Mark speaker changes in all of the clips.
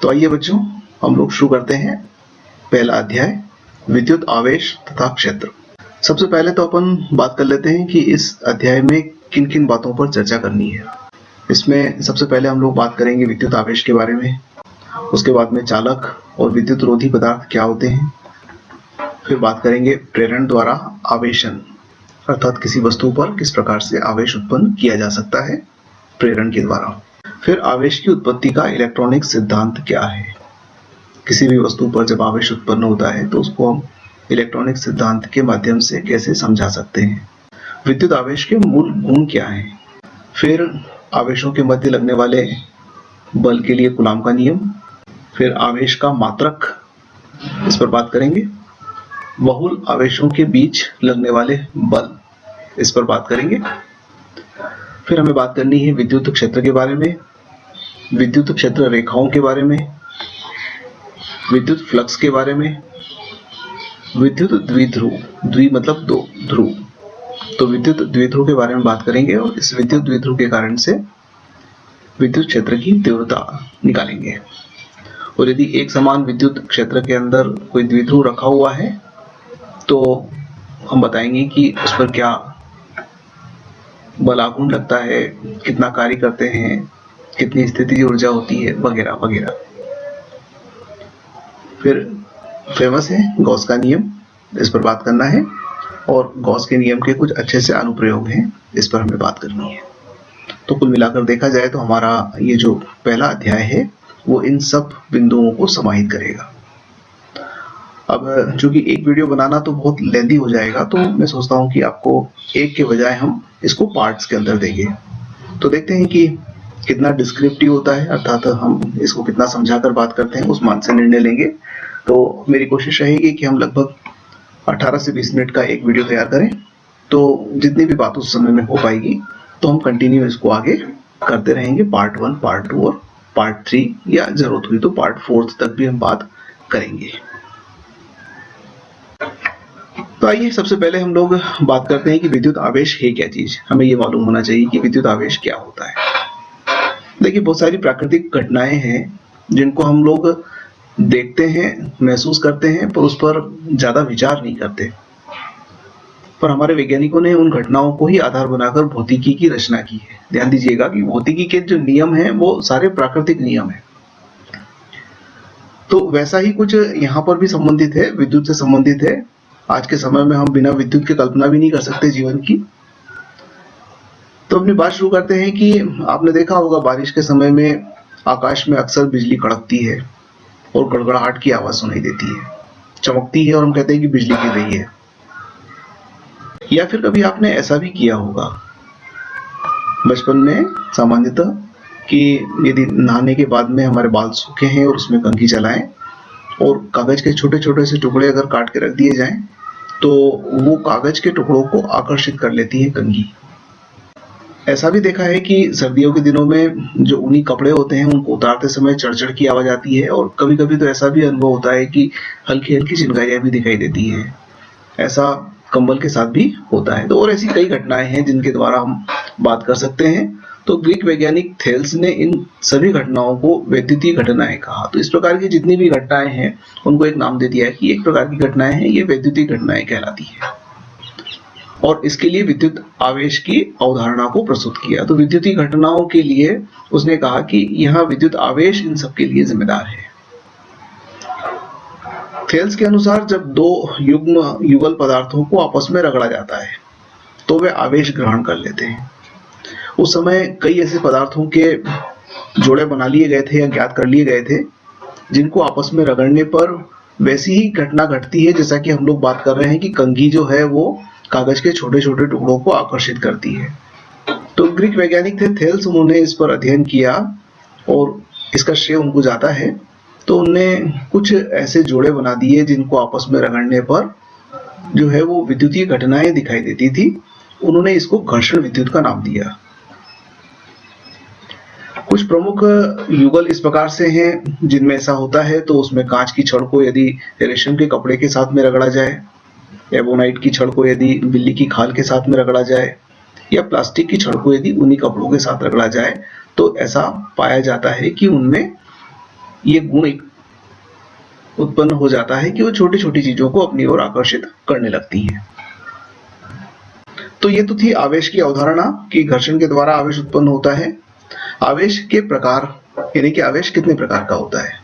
Speaker 1: तो आइए बच्चों, हम लोग शुरू करते हैं पहला अध्याय, विद्युत आवेश तथा क्षेत्र। सबसे पहले तो अपन बात कर लेते हैं कि इस अध्याय में किन किन बातों पर चर्चा करनी है। इसमें सबसे पहले हम लोग बात करेंगे विद्युत आवेश के बारे में, उसके बाद में चालक और विद्युत रोधी पदार्थ क्या होते हैं, फिर बात करेंगे प्रेरण द्वारा आवेशन, अर्थात किसी वस्तु पर किस प्रकार से आवेश उत्पन्न किया जा सकता है प्रेरण के द्वारा। फिर आवेश की उत्पत्ति का इलेक्ट्रॉनिक सिद्धांत क्या है। किसी भी वस्तु पर जब आवेश उत्पन्न होता है तो उसको हम इलेक्ट्रॉनिक सिद्धांत के माध्यम से कैसे समझा सकते हैं। विद्युत आवेश के मूल गुण क्या हैं। फिर आवेशों के मध्य लगने वाले बल के लिए कूलाम का नियम, फिर आवेश का मात्रक, इस पर बात करेंगे। बहुल आवेशों के बीच लगने वाले बल, इस पर बात करेंगे। फिर हमें बात करनी है विद्युत क्षेत्र के बारे में, विद्युत क्षेत्र रेखाओं के बारे में, विद्युत फ्लक्स के बारे में, विद्युत द्विध्रुव, द्वि मतलब दो, ध्रुव, तो विद्युत द्विध्रुव के बारे में बात करेंगे और इस विद्युत द्विध्रुव के कारण से विद्युत क्षेत्र की तीव्रता निकालेंगे। और यदि एक समान विद्युत क्षेत्र के अंदर कोई द्विध्रुव रखा हुआ है तो हम बताएंगे कि उस पर क्या बल आघूर्ण लगता है, कितना कार्य करते हैं, कितनी स्थितिज ऊर्जा होती है, वगैरह वगैरह। फिर फेमस है गॉस का नियम, इस पर बात करना है, और गॉस के नियम के कुछ अच्छे से अनुप्रयोग हैं, इस पर हमें बात करनी है। तो कुल मिलाकर देखा जाए तो हमारा ये जो पहला अध्याय है वो इन सब बिंदुओं को समाहित करेगा। अब चूंकि एक वीडियो बनाना तो बहुत लेंथी हो जाएगा, तो मैं सोचता हूँ कि आपको एक के बजाय हम इसको पार्ट्स के अंदर देंगे। तो देखते हैं कि कितना डिस्क्रिप्टिव होता है, अर्थात हम इसको कितना समझाकर बात करते हैं, उस मान से निर्णय लेंगे। तो मेरी कोशिश रहेगी कि हम लगभग 18 से 20 मिनट का एक वीडियो तैयार करें। तो जितनी भी बात उस समय में हो पाएगी तो हम कंटिन्यू इसको आगे करते रहेंगे, पार्ट 1, पार्ट 2 और पार्ट 3, या जरूरत हुई तो पार्ट 4 तक भी हम बात करेंगे। तो आइए सबसे पहले हम लोग बात करते हैं कि विद्युत आवेश है क्या चीज। हमें ये मालूम होना चाहिए कि विद्युत आवेश क्या होता है। देखिए, बहुत सारी प्राकृतिक घटनाएं हैं जिनको हम लोग देखते हैं, महसूस करते हैं, पर उस पर ज्यादा विचार नहीं करते। पर हमारे वैज्ञानिकों ने उन घटनाओं को ही आधार बनाकर भौतिकी की रचना की है। ध्यान दीजिएगा कि भौतिकी के जो नियम हैं वो सारे प्राकृतिक नियम हैं। तो वैसा ही कुछ यहाँ पर भी संबंधित है, विद्युत से संबंधित है। आज के समय में हम बिना विद्युत के कल्पना भी नहीं कर सकते जीवन की। तो अपनी बात शुरू करते हैं कि आपने देखा होगा बारिश के समय में आकाश में अक्सर बिजली कड़कती है और गड़गड़ाहट की आवाज सुनाई देती है, चमकती है और हम कहते हैं कि बिजली गिर रही है। या फिर कभी आपने ऐसा भी किया होगा बचपन में सामान्यतः कि यदि नहाने के बाद में हमारे बाल सूखे हैं और उसमें कंघी चलाएं और कागज के छोटे छोटे से टुकड़े अगर काट के रख दिए जाएं तो वो कागज के टुकड़ों को आकर्षित कर लेती है कंघी। ऐसा भी देखा है कि सर्दियों के दिनों में जो ऊनी कपड़े होते हैं उनको उतारते समय चढ़ की आवाज आती है, और कभी कभी तो ऐसा भी अनुभव होता है कि हल्की हल्की चिंगारियां भी दिखाई देती है। ऐसा कंबल के साथ भी होता है। तो और ऐसी कई घटनाएं हैं जिनके द्वारा हम बात कर सकते हैं। तो ग्रीक वैज्ञानिक थेल्स ने इन सभी घटनाओं को वैद्युतीय घटनाएं कहा। तो इस प्रकार की जितनी भी घटनाएं हैं उनको एक नाम दे दिया है कि एक प्रकार की घटनाएं हैं, ये वैद्युतीय घटनाएं कहलाती है। और इसके लिए विद्युत आवेश की अवधारणा को प्रस्तुत किया। तो विद्युतीय घटनाओं के लिए उसने कहा कि यहाँ विद्युत आवेश इन सबके लिए जिम्मेदार है। थेल्स के अनुसार जब दो युग्म युगल पदार्थों को आपस में रगड़ा जाता है तो वे आवेश ग्रहण कर लेते हैं। उस समय कई ऐसे पदार्थों के जोड़े बना लिए गए थे या ज्ञात कर लिए गए थे जिनको आपस में रगड़ने पर वैसी ही घटना घटती है जैसा कि हम लोग बात कर रहे हैं कि कंघी जो है वो कागज के छोटे छोटे टुकड़ों को आकर्षित करती है। तो ग्रीक वैज्ञानिक थे थेल्स, उन्होंने इस पर अध्ययन किया और इसका श्रेय उनको जाता है। तो उनने कुछ ऐसे जोड़े बना दिए जिनको आपस में रगड़ने पर जो है वो विद्युतीय घटनाएं दिखाई देती थी। उन्होंने इसको घर्षण विद्युत का नाम दिया। कुछ प्रमुख युगल इस प्रकार से हैं जिनमें ऐसा होता है। तो उसमें कांच की छड़ को यदि रेशम के कपड़े के साथ में रगड़ा जाए, एबोनाइट की छड़ को यदि बिल्ली की खाल के साथ में रगड़ा जाए, या प्लास्टिक की छड़ को यदि ऊनी कपड़ों के साथ रगड़ा जाए, तो ऐसा पाया जाता है कि उनमें ये गुण उत्पन्न हो जाता है कि वो छोटी छोटी चीजों को अपनी ओर आकर्षित करने लगती हैं। तो ये तो थी आवेश की अवधारणा कि घर्षण के द्वारा आवेश उत्पन्न होता है। आवेश के प्रकार, यानी कि आवेश कितने प्रकार का होता है।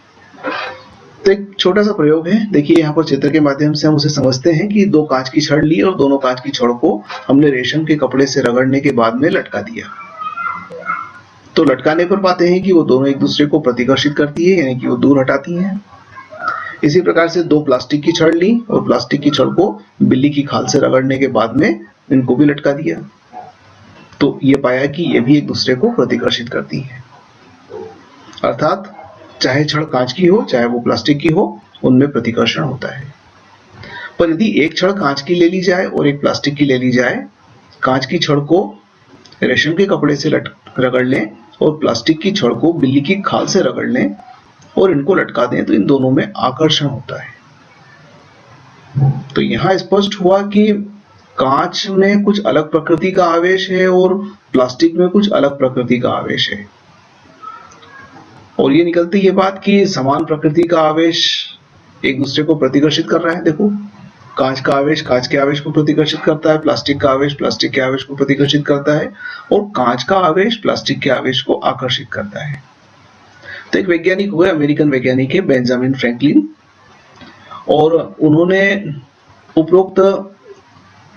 Speaker 1: तो एक छोटा सा प्रयोग है, देखिए यहाँ पर चित्र के माध्यम से हम उसे समझते हैं कि दो कांच की छड़ ली और दोनों कांच की छड़ को हमने रेशम के कपड़े से रगड़ने के बाद में लटका दिया। तो लटकाने पर पाते हैं कि वो दोनों एक दूसरे को प्रतिकर्षित करती है, यानी कि वो दूर हटाती हैं। इसी प्रकार से दो प्लास्टिक की छड़ ली और प्लास्टिक की छड़ को बिल्ली की खाल से रगड़ने के बाद में इनको भी लटका दिया, तो ये पाया कि ये भी एक दूसरे को प्रतिकर्षित करती है। अर्थात चाहे छड़ कांच की हो चाहे वो प्लास्टिक की हो, उनमें प्रतिकर्षण होता है। पर यदि एक छड़ कांच की ले ली जाए और एक प्लास्टिक की ले ली जाए, कांच की छड़ को रेशम के कपड़े से रगड़ लें और प्लास्टिक की छड़ को बिल्ली की खाल से रगड़ लें और इनको लटका दें, तो इन दोनों में आकर्षण होता है। तो यहां स्पष्ट हुआ कि कांच में कुछ अलग प्रकृति का आवेश है और प्लास्टिक में कुछ अलग प्रकृति का आवेश है। और ये निकलती ये बात कि समान प्रकृति का आवेश एक दूसरे को प्रतिकर्षित कर रहा है। देखो, कांच का आवेश कांच के आवेश को प्रतिकर्षित करता है, प्लास्टिक का आवेश प्लास्टिक के आवेश को प्रतिकर्षित करता है और कांच का आवेश प्लास्टिक के आवेश को आकर्षित करता है। तो एक वैज्ञानिक हुए, अमेरिकन वैज्ञानिक है बेंजामिन फ्रैंकलिन, और उन्होंने उपरोक्त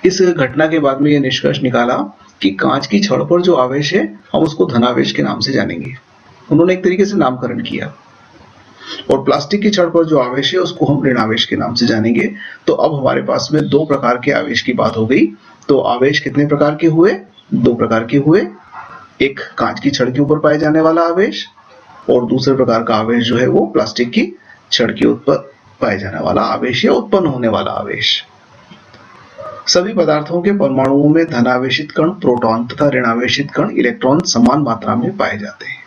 Speaker 1: इस घटना के बाद में यह निष्कर्ष निकाला कि कांच की छड़ पर जो आवेश है हम उसको धनावेश के नाम से जानेंगे। उन्होंने एक तरीके से नामकरण किया। और प्लास्टिक की छड़ पर जो आवेश है उसको हम ऋणावेश के नाम से जानेंगे। तो अब हमारे पास में दो प्रकार के आवेश की बात हो गई। तो आवेश कितने प्रकार के हुए? दो प्रकार के हुए। एक कांच की छड़ के ऊपर पाए जाने वाला आवेश और दूसरे प्रकार का आवेश जो है वो प्लास्टिक की छड़ के ऊपर पाए जाने वाला आवेश या उत्पन्न होने वाला आवेश। सभी पदार्थों के परमाणुओं में धनावेशित कण प्रोटॉन तथा ऋणावेशित कण इलेक्ट्रॉन समान मात्रा में पाए जाते हैं।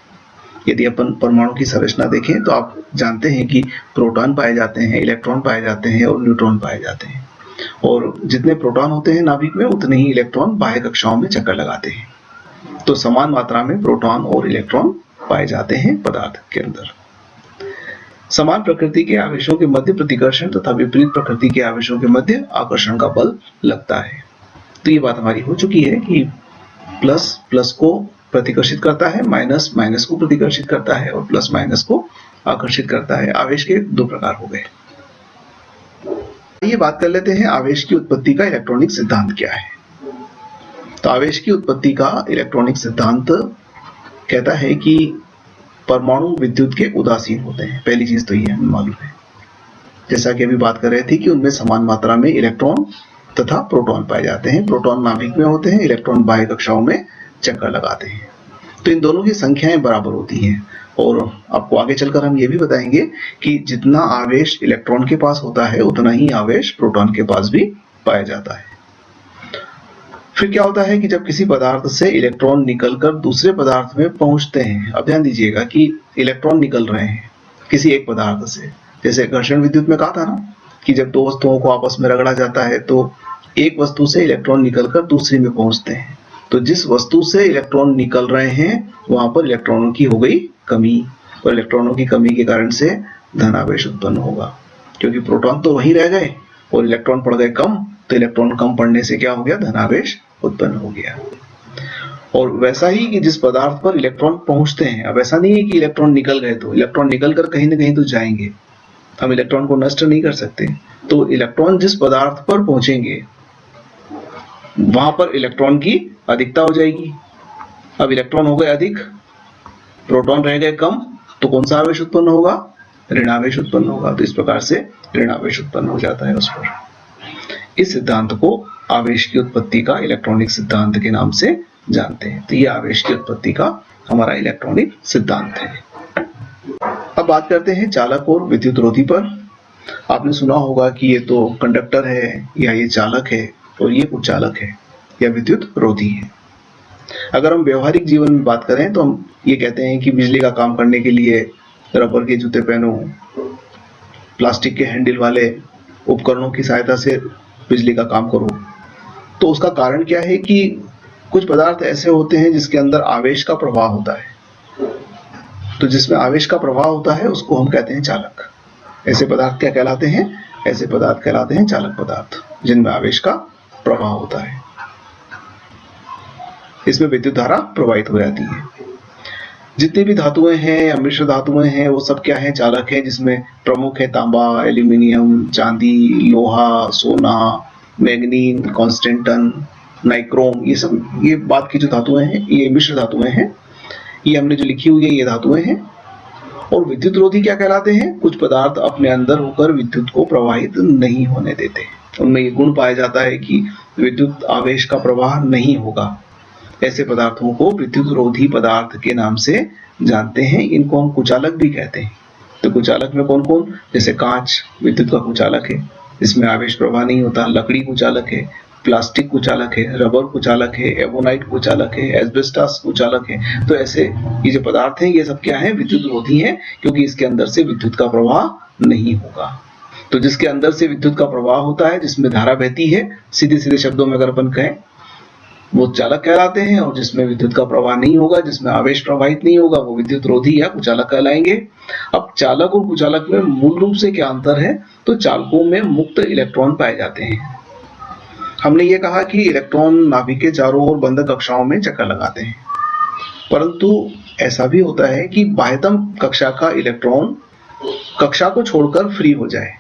Speaker 1: यदि अपन परमाणु की संरचना देखें तो आप जानते हैं कि प्रोटॉन पाए जाते हैं, इलेक्ट्रॉन पाए जाते हैं और न्यूट्रॉन पाए जाते हैं। और जितने प्रोटॉन होते हैं नाभिक में उतने ही इलेक्ट्रॉन बाह्य कक्षाओं में चक्कर लगाते हैं। तो समान मात्रा में प्रोटॉन और इलेक्ट्रॉन पाए जाते हैं पदार्थ के अंदर। समान प्रकृति के आवेशों के मध्य प्रतिकर्षण तथा विपरीत प्रकृति के आवेशों के मध्य आकर्षण का बल लगता है। तो ये बात हमारी हो चुकी है कि प्लस प्लस को प्रतिकर्षित करता है, माइनस माइनस को प्रतिकर्षित करता है और प्लस माइनस को आकर्षित करता है। आवेश के दो प्रकार हो गए। ये बात कर लेते हैं आवेश की उत्पत्ति का इलेक्ट्रॉनिक सिद्धांत क्या है। तो आवेश की उत्पत्ति का इलेक्ट्रॉनिक सिद्धांत कहता है कि परमाणु विद्युत के उदासीन होते हैं। पहली चीज तो ये हमें मालूम है, जैसा कि अभी बात कर रहे थे कि उनमें समान मात्रा में इलेक्ट्रॉन तथा प्रोटॉन पाए जाते हैं। प्रोटॉन नाभिक में होते हैं, इलेक्ट्रॉन बाह्य कक्षाओं में चक्कर लगाते हैं। तो इन दोनों की संख्याएं बराबर होती हैं। और आपको आगे चलकर हम ये भी बताएंगे कि जितना आवेश इलेक्ट्रॉन के पास होता है उतना ही आवेश प्रोटॉन के पास भी पाया जाता है। फिर क्या होता है कि जब किसी पदार्थ से इलेक्ट्रॉन निकलकर दूसरे पदार्थ में पहुंचते हैं, अब ध्यान दीजिएगा कि इलेक्ट्रॉन निकल रहे हैं किसी एक पदार्थ से। जैसे घर्षण विद्युत में कहा था ना कि जब दो वस्तुओं को आपस में रगड़ा जाता है तो एक वस्तु से इलेक्ट्रॉन निकलकर दूसरी में पहुंचते हैं। तो जिस वस्तु से इलेक्ट्रॉन निकल रहे हैं वहां पर इलेक्ट्रॉनों की हो गई कमी, और इलेक्ट्रॉनों की कमी के कारण से धनावेश उत्पन्न होगा, क्योंकि प्रोटॉन तो वहीं रह गए और इलेक्ट्रॉन पड़ गए कम। तो इलेक्ट्रॉन कम पड़ने से क्या हो गया? धनावेश उत्पन्न हो गया। और वैसा ही कि जिस पदार्थ पर इलेक्ट्रॉन पहुंचते हैं, अब ऐसा नहीं है कि इलेक्ट्रॉन निकल गए तो इलेक्ट्रॉन निकल कर कहीं ना कहीं तो जाएंगे, हम इलेक्ट्रॉन को नष्ट नहीं कर सकते। तो इलेक्ट्रॉन जिस पदार्थ पर पहुंचेंगे वहां पर इलेक्ट्रॉन की अधिकता हो जाएगी। अब इलेक्ट्रॉन हो गए अधिक, प्रोटॉन रह गए कम, तो कौन सा आवेश उत्पन्न होगा? ऋणावेश उत्पन्न होगा। तो इस प्रकार से ऋणावेश उत्पन्न हो जाता है उस पर। इस सिद्धांत को आवेश की उत्पत्ति का इलेक्ट्रॉनिक सिद्धांत के नाम से जानते हैं। तो ये आवेश की उत्पत्ति का हमारा इलेक्ट्रॉनिक सिद्धांत है। अब बात करते हैं चालक और विद्युत रोधी पर। आपने सुना होगा कि ये तो कंडक्टर है या ये चालक है और ये कुचालक है या विद्युत रोधी है। अगर हम व्यवहारिक जीवन में बात करें तो हम ये कहते हैं कि बिजली का काम करने के लिए रबर के जूते पहनो, प्लास्टिक के हैंडल वाले उपकरणों की सहायता से बिजली का काम करो। तो उसका कारण क्या है कि कुछ पदार्थ ऐसे होते हैं जिसके अंदर आवेश का प्रवाह होता है। तो जिसमें आवेश का प्रवाह होता है उसको हम कहते हैं चालक। ऐसे पदार्थ क्या कहलाते हैं? ऐसे पदार्थ कहलाते हैं चालक पदार्थ, जिनमें आवेश का प्रवाह होता है। इसमें विद्युत धारा प्रवाहित हो जाती है। जितनी भी धातुएं हैं या मिश्र धातुएं हैं वो सब क्या है? चालक है, जिसमें प्रमुख है तांबा, एल्यूमिनियम, चांदी, लोहा, सोना, मैग्नीन, कॉन्स्टेंटन, नाइक्रोम, ये सब ये बात की जो धातुएं हैं ये मिश्र धातुएं हैं। ये हमने जो लिखी हुई है ये धातुएं हैं। और विद्युत रोधी क्या कहलाते हैं? कुछ पदार्थ अपने अंदर होकर विद्युत को प्रवाहित नहीं होने देते। उनमें ये गुण पाया जाता है कि विद्युत आवेश का प्रवाह नहीं होगा। ऐसे पदार्थों को विद्युत रोधी पदार्थ के नाम से जानते हैं। इनको हम कुचालक भी कहते हैं। तो कुचालक में कौन कौन? जैसे कांच विद्युत का कुचालक है, इसमें आवेश प्रवाह नहीं होता। लकड़ी कुचालक है, प्लास्टिक कुचालक है, रबर कुचालक है, एवोनाइट कुचालक है, एस्बेस्टस कुचालक है। तो ऐसे ये जो पदार्थ हैं ये सब क्या है? विद्युत रोधी हैं, क्योंकि इसके अंदर से विद्युत का प्रवाह नहीं होगा। तो जिसके अंदर से विद्युत का प्रवाह होता है, जिसमें धारा बहती है, सीधे सीधे शब्दों में अगर अपन कहें, वो चालक कहलाते हैं। और जिसमें विद्युत का प्रवाह नहीं होगा, जिसमें आवेश प्रवाहित नहीं होगा, वो विद्युत रोधी या कुचालक कहलाएंगे। अब चालक और कुचालक में मूल रूप से क्या अंतर है? तो चालकों में मुक्त इलेक्ट्रॉन पाए जाते हैं। हमने ये कहा कि इलेक्ट्रॉन नाभिक के चारों ओर बंद कक्षाओं में चक्कर लगाते हैं, परंतु ऐसा भी होता है कि बाह्यतम कक्षा का इलेक्ट्रॉन कक्षा को छोड़कर फ्री हो जाए,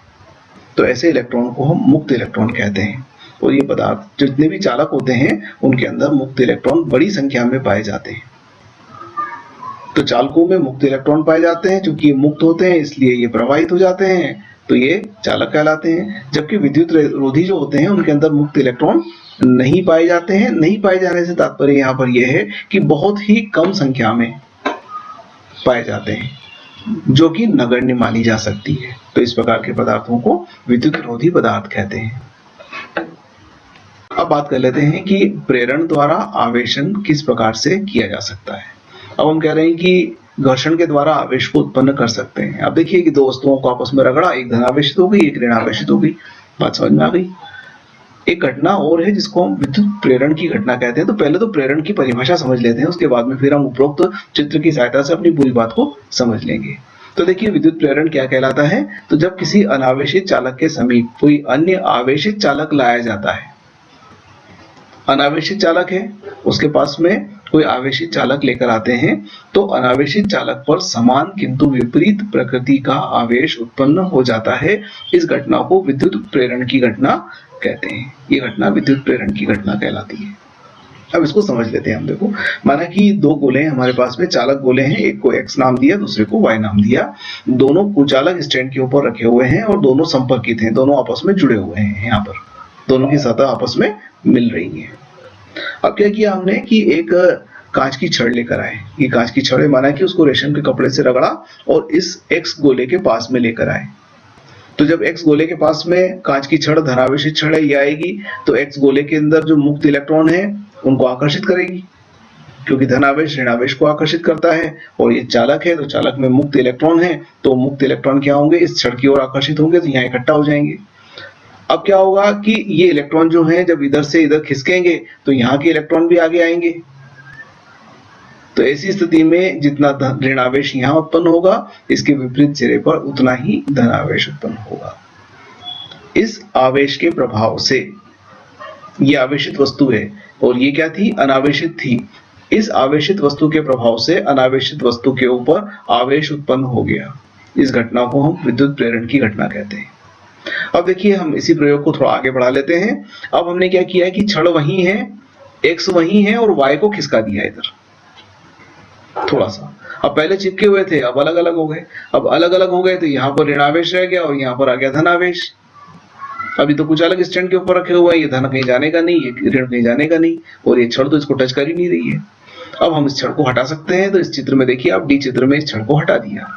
Speaker 1: तो ऐसे इलेक्ट्रॉन को हम मुक्त इलेक्ट्रॉन कहते हैं। और ये पदार्थ जितने भी चालक होते हैं उनके अंदर मुक्त इलेक्ट्रॉन बड़ी संख्या में पाए जाते हैं। तो चालकों में मुक्त इलेक्ट्रॉन पाए जाते हैं, क्योंकि ये मुक्त होते हैं इसलिए ये प्रवाहित हो जाते हैं, तो ये चालक कहलाते हैं। जबकि विद्युत रोधी जो होते हैं उनके अंदर मुक्त इलेक्ट्रॉन नहीं पाए जाते हैं। नहीं पाए जाने से तात्पर्य यहाँ पर यह है कि बहुत ही कम संख्या में पाए जाते हैं, जो कि नगण्य मानी जा सकती है। तो इस प्रकार के पदार्थों को विद्युत रोधी पदार्थ कहते हैं। अब बात कर लेते हैं कि प्रेरण द्वारा आवेशन किस प्रकार से किया जा सकता है। अब हम कह रहे हैं कि घर्षण के द्वारा आवेश को उत्पन्न कर सकते हैं। अब देखिए कि दो वस्तुओं को आपस में रगड़ा, एक धनावेशित हो गई, एक ऋणावेशित हो गई। बात समझ में आ गई? एक घटना और है जिसको हम विद्युत प्रेरण की घटना कहते हैं। तो पहले तो प्रेरण की परिभाषा समझ लेते हैं, उसके बाद में फिर हम उपरोक्त चित्र की सहायता से अपनी पूरी बात को समझ लेंगे। तो देखिए विद्युत प्रेरण क्या कहलाता है? तो जब किसी अनावेशित चालक के समीप कोई अन्य आवेशित चालक लाया जाता है। अनावेशित चालक है, उसके पास में कोई आवेशित चालक लेकर आते हैं, तो अनावेशित चालक पर समान किंतु विपरीत प्रकृति का आवेश उत्पन्न हो जाता है। इस घटना को विद्युत प्रेरण की घटना कहते हैं। ये घटना विद्युत प्रेरण की घटना कहलाती है। अब इसको समझ लेते हैं हम। देखो, माना कि दो गोले हैं हमारे पास में, चालक गोले हैं, एक को x नाम दिया, दूसरे को y नाम दिया। दोनों कुचालक स्टैंड के ऊपर रखे हुए हैं और दोनों संपर्कित हैं, दोनों आपस में जुड़े हुए हैं। यहाँ पर दोनों की सतह आपस में मिल रही है। अब क्या किया हमने कि एक कांच की छड़ लेकर आए। ये कांच की छड़ माना कि उसको रेशम के कपड़े से रगड़ा और इस x गोले के पास में लेकर आए। तो जब x गोले के पास में कांच की छड़ धनावेशित छड़ है ये आएगी, तो x गोले के अंदर जो मुक्त इलेक्ट्रॉन है उनको आकर्षित करेगी, क्योंकि धनावेश ऋणावेश को आकर्षित करता है। और ये चालक है, तो चालक में मुक्त इलेक्ट्रॉन है, तो मुक्त इलेक्ट्रॉन क्या होंगे? इस छड़ की ओर आकर्षित होंगे, तो यहाँ इकट्ठा हो जाएंगे। अब क्या होगा कि ये इलेक्ट्रॉन जो है जब इधर से इधर खिसकेंगे तो यहाँ के इलेक्ट्रॉन भी आगे आएंगे। तो ऐसी स्थिति में जितना ऋणावेश यहाँ उत्पन्न होगा, इसके विपरीत सिरे पर उतना ही धनावेश उत्पन्न होगा। इस आवेश के प्रभाव से, ये आवेशित वस्तु है और ये क्या थी? अनावेशित थी। इस आवेशित वस्तु के प्रभाव से अनावेशित वस्तु के ऊपर आवेश उत्पन्न हो गया। इस घटना को हम विद्युत प्रेरण की घटना कहते हैं। अब देखिए हम इसी प्रयोग को थोड़ा आगे बढ़ा लेते हैं। अब हमने क्या किया है कि छड़ वही है, x वही है और y को खिसका दिया इधर थोड़ा सा। अब पहले चिपके हुए थे, अब अलग अलग हो गए। अब अलग अलग हो गए तो यहाँ पर ऋणावेश रह गया और यहाँ पर आ गया धनावेश। अभी तो कुचालक स्टैंड के ऊपर रखे हुए हैं, ये धन कहीं जाने का नहीं, ये ऋण कहीं जाने का नहीं, और ये छड़ तो इसको टच कर ही नहीं रही है। अब हम इस छड़ को हटा सकते हैं। तो इस चित्र में देखिए, आप डी चित्र में इस छड़ को हटा दिया।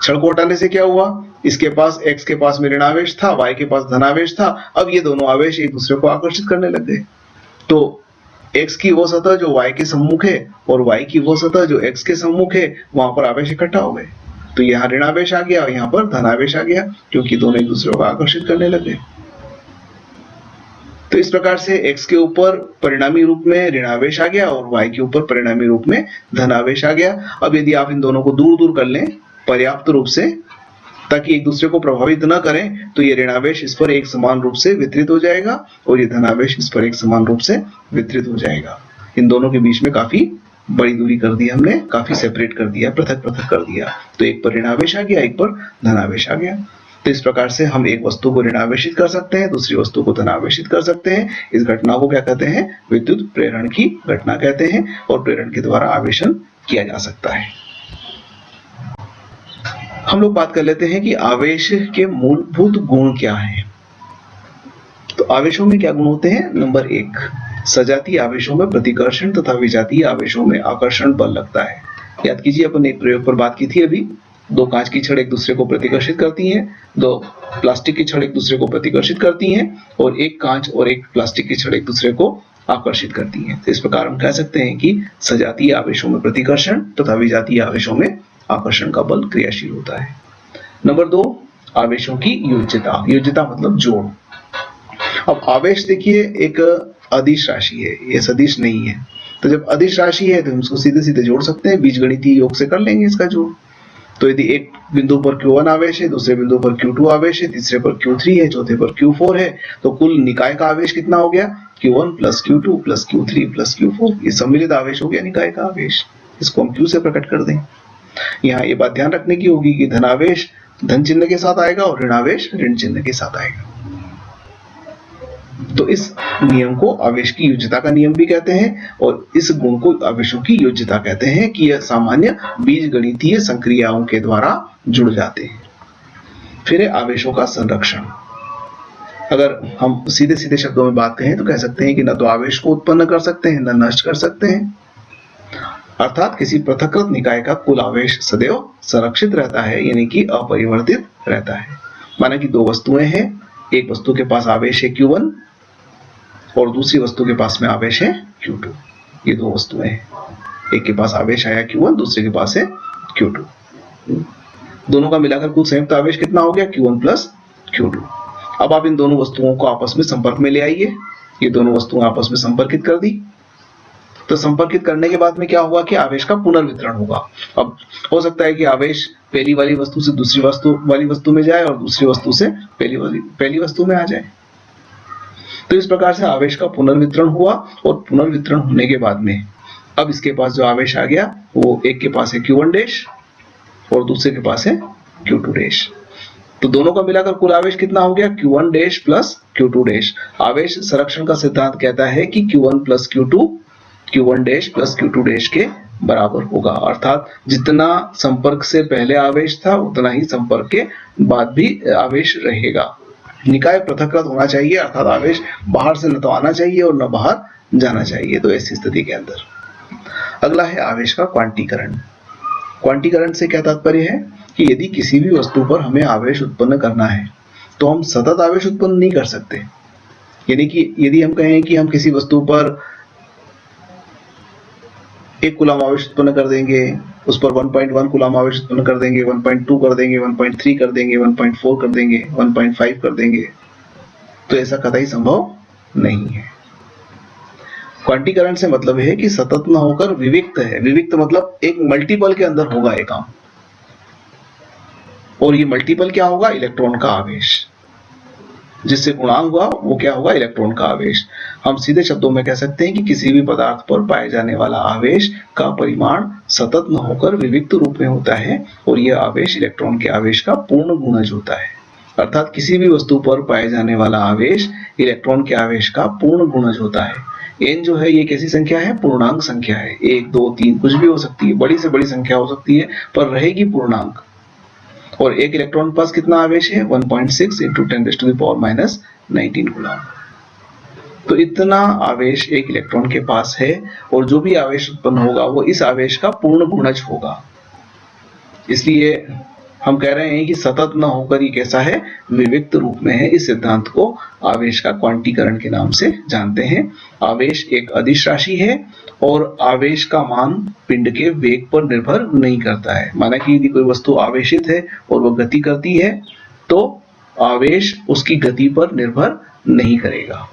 Speaker 1: छड़ को हटाने से क्या हुआ? इसके पास x के पास में ऋणावेश था, y के पास धनावेश था। अब ये दोनों आवेश एक दूसरे को आकर्षित करने लग गए। तो x की वो सतह जो y के सम्मुख है और y की वो सतह जो x के सम्मुख है, वहां पर आवेश इकट्ठा हो गए। तो यहाँ ऋणावेश आ गया और यहाँ पर धनावेश आ गया, क्योंकि दोनों एक दूसरे को आकर्षित करने लग गए। तो इस प्रकार से x के ऊपर परिणामी रूप में ऋणावेश आ गया और y के ऊपर परिणामी रूप में धनावेश आ गया। अब यदि आप इन दोनों को दूर दूर कर लें पर्याप्त रूप से ताकि एक दूसरे को प्रभावित न करें, तो ये ऋणावेश इस पर एक समान रूप से वितरित हो जाएगा और ये धनावेश इस पर एक समान रूप से वितरित हो जाएगा। इन दोनों के बीच में काफी बड़ी दूरी कर दी हमने, काफी सेपरेट कर दिया, पृथक पृथक कर दिया। तो एक पर ऋणावेश आ गया, एक पर धनावेश आ गया। तो इस प्रकार से हम एक वस्तु को ऋणावेशित कर सकते हैं, दूसरी वस्तु को धनावेशित कर सकते हैं। इस घटना को क्या कहते हैं? विद्युत प्रेरण की घटना कहते हैं और प्रेरण के द्वारा आवेशन किया जा सकता है। हम लोग बात कर लेते हैं कि आवेश के मूलभूत गुण क्या हैं। तो आवेशों में क्या गुण होते हैं? नंबर 1, सजातीय आवेशों में प्रतिकर्षण तथा विजातीय आवेशों में आकर्षण बल लगता है। याद कीजिए अपन एक प्रयोग पर बात की थी अभी। दो कांच की छड़ एक दूसरे को प्रतिकर्षित करती हैं, दो प्लास्टिक की छड़ एक दूसरे को प्रतिकर्षित करती हैं और एक कांच और एक प्लास्टिक की छड़ एक दूसरे को आकर्षित करती हैं। तो इस प्रकार हम कह सकते हैं कि सजातीय आवेशों में प्रतिकर्षण तथा विजातीय आवेशों में आकर्षण का बल क्रियाशील होता है। नंबर 2, आवेशों की योज्यता। योज्यता मतलब जोड़। अब आवेश देखिए एक अदिश राशि है, ये सदिश नहीं है। तो जब अदिश राशि है तो हम इसको सीधे सीधे जोड़ सकते हैं, बीजगणितीय योग से कर लेंगे इसका जोड़। तो यदि एक बिंदु पर Q1 आवेश है, दूसरे बिंदु पर Q2 आवेश है, तीसरे पर Q3 है, चौथे पर Q4 है, तो कुल निकाय का आवेश कितना हो गया? Q1 plus Q2 plus Q3 plus Q4। ये सम्मिलित आवेश हो गया निकाय का आवेश। इसको हम Q से प्रकट कर दें। यहाँ ये बात ध्यान रखने की होगी कि धनावेश धन चिन्ह के साथ आएगा और ऋणावेश ऋण चिन्ह के साथ आएगा। तो इस नियम को आवेश की योज्यता का नियम भी कहते हैं और इस गुण को आवेशों की योज्यता कहते हैं कि यह सामान्य बीजगणितीय संक्रियाओं के द्वारा जुड़ जाते हैं। फिर है आवेशों का संरक्षण। अगर हम सीधे सीधे शब्दों में बात कहें तो कह सकते हैं कि न तो आवेश को उत्पन्न कर सकते हैं न नष्ट कर सकते हैं। अर्थात किसी पृथकृत निकाय का कुल आवेश सदैव संरक्षित रहता है, यानी कि अपरिवर्तित रहता है। माना कि दो वस्तुएं हैं, एक वस्तु के पास आवेश है Q1 और दूसरी वस्तु के पास में आवेश है Q2। ये दो वस्तुएं हैं, एक के पास आवेश आया Q1, दूसरे के पास है Q2। दोनों का मिलाकर कुल संयुक्त आवेश कितना हो गया? Q1 plus Q2। अब आप इन दोनों वस्तुओं को आपस में संपर्क में ले आइए। ये दोनों वस्तुएं आपस में संपर्कित कर दी। तो संपर्कित करने के बाद में क्या होगा कि आवेश का पुनर्वितरण होगा। अब हो सकता है कि आवेश पहली वाली वस्तु से दूसरी वाली वस्तु में जाए और दूसरी वस्तु से पहली वस्तु में आ जाए। तो इस प्रकार से आवेश का पुनर्वितरण हुआ और पुनर्वितरण होने के बाद में अब इसके पास जो आवेश आ गया वो एक के पास है Q1 डैश और दूसरे के पास है Q2 डैश। तो दोनों का मिलाकर कुल आवेश कितना हो गया? Q1 dash plus Q2 dash. आवेश संरक्षण का सिद्धांत कहता है कि Q1 plus Q2 Q1 dash plus Q2 dash के बराबर होगा। अर्थात जितना संपर्क से पहले आवेश था उतना ही संपर्क के बाद भी आवेश रहेगा। निकाय पृथकृत होना चाहिए, अर्थात आवेश बाहर से न तो आना चाहिए और न बाहर जाना चाहिए। तो ऐसी स्थिति के अंदर अगला है आवेश का क्वांटीकरण। क्वांटीकरण से क्या तात्पर्य है कि यदि किसी भी वस्तु पर हमें आवेश उत्पन्न करना है तो हम सतत आवेश उत्पन्न नहीं कर सकते। यानी कि यदि हम कहें कि हम किसी वस्तु पर 1 कूलम आवेश उत्पन्न कर देंगे, उस पर 1.1 कूलम आवेश उत्पन्न कर देंगे, 1.2 कर देंगे, 1.3 कर देंगे, 1.4 कर देंगे, 1.5 कर देंगे, तो ऐसा कतई संभव नहीं है। क्वांटीकरण से मतलब है कि सतत न होकर विविक्त है। विविक्त मतलब एक मल्टीपल के अंदर होगा ये काम, और ये मल्टीपल क्या होगा? इलेक्ट्रॉन का आवेश। जिससे गुणांक हुआ वो क्या होगा? इलेक्ट्रॉन का आवेश। हम सीधे शब्दों में कह सकते हैं कि किसी भी पदार्थ पर पाए जाने वाला आवेश का परिमाण सतत न होकर विविक्त रूप में होता है और यह आवेश इलेक्ट्रॉन के आवेश का पूर्ण गुणज होता है। अर्थात किसी भी वस्तु पर पाए जाने वाला आवेश इलेक्ट्रॉन के आवेश का पूर्ण गुणज होता है। n जो है ये कैसी संख्या है? पूर्णांक संख्या है। 1, 2, 3 कुछ भी हो सकती है, बड़ी से बड़ी संख्या हो सकती है, पर रहेगी पूर्णांक। और एक इलेक्ट्रॉन के पास कितना आवेश है? 1.6 into 10⁻⁻19 कूलम। तो इतना आवेश एक इलेक्ट्रॉन के पास है और जो भी आवेश उत्पन्न होगा वो इस आवेश का पूर्ण गुणज होगा। इसलिए हम कह रहे हैं कि सतत न होकर ये कैसा है? विविक्त रूप में है। इस सिद्धांत को आवेश का क्वांटीकरण के नाम से जानते हैं। आवेश एक अदिश राशि है और आवेश का मान पिंड के वेग पर निर्भर नहीं करता है। माना कि यदि कोई वस्तु आवेशित है और वह गति करती है तो आवेश उसकी गति पर निर्भर नहीं करेगा।